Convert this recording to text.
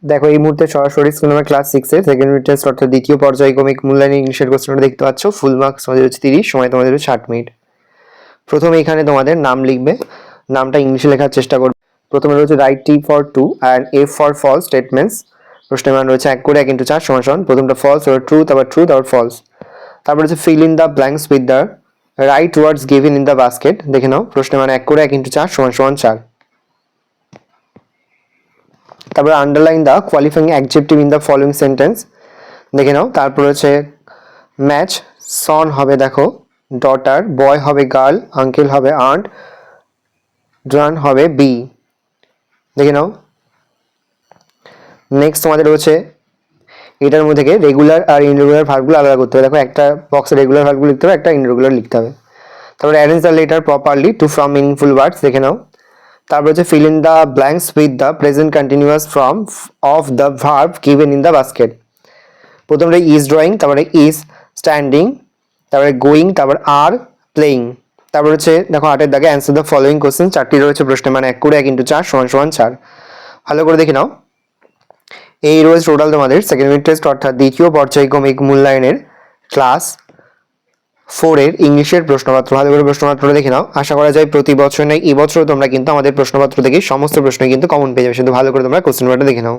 দেখো এই মুহূর্তে সরাসরি স্কুল নাম্বার ক্লাস 6 এর সেকেন্ড ইউনিট টেস্ট অর্থাৎ দ্বিতীয় পর্যায়ক্রমিক মূল্যায়ন ইংলিশের কোশ্চেনটা দেখতে পাচ্ছ। ফুল মার্কস তোমাদের হচ্ছে 30, সময় তোমাদের হচ্ছে 60 মিনিট। প্রথমে এখানে তোমাদের নাম লিখবে, নামটা ইংলিশে লেখার চেষ্টা করবে। প্রথমে রয়েছে write T for true and F for false statements. প্রশ্নের মান রয়েছে 1 করে 1 × 4 সমান প্রথমটা ফলস, তারপর ট্রু, তারপর ফলস। তারপর হচ্ছে fill in the blanks with the right words given in the basket. দেখে নাও প্রশ্নের মান 1 করে 1 × 4 সমান 4। তারপরে underline the qualifying adjective in the following sentence. দেখে নাও। তারপর হচ্ছে ম্যাচ, সন হবে দেখো ডটার, বয় হবে গার্ল, আঙ্কেল হবে আন্ট, ডান হবে বি। দেখে নাও। নেক্সট তোমাদের রয়েছে এটার মধ্যে থেকে রেগুলার আর ইনরেগুলার ভার্বগুলো আলাদা করতে হবে। দেখো একটা বক্সে রেগুলার ভার্বগুলো লিখতে হবে, একটা ইনরেগুলার লিখতে হবে। তারপরে arrange the letter properly to form meaningful words. দেখে নাও। তারপর হচ্ছে fill in the blanks with the present continuous form of the verb given in the basket. প্রথমটা ইজ ড্রয়িং, তারপরে ইজ স্ট্যান্ডিং, তারপরে গোয়িং, তারপর আর প্লেয়িং। তারপর হচ্ছে দেখো 8 এর দাগে অ্যান্সার দ্য ফলোইং কোশ্চেন। 4টি রয়েছে প্রশ্নের মান 1 করে 1 × 4 সমান 4। ভালো করে দেখে নাও। এই রয়েছে টোটাল তোমাদের সেকেন্ড ইউনিট টেস্ট অর্থাৎ দ্বিতীয় পর্যায়ক্রমিক মূল্যায়নের ক্লাস 4 এর ইংলিশের প্রশ্নপত্র। ভালো করে প্রশ্নপত্রটা দেখে নাও। আশা করা যায় প্রতি বছর নয়, এই বছরও তোমরা কিন্তু আমাদের প্রশ্নপত্র থেকে সমস্ত প্রশ্ন কিন্তু কমন পেয়ে যাবে। শুধু ভালো করে তোমরা কোশ্চেন পেপারটা দেখে নাও।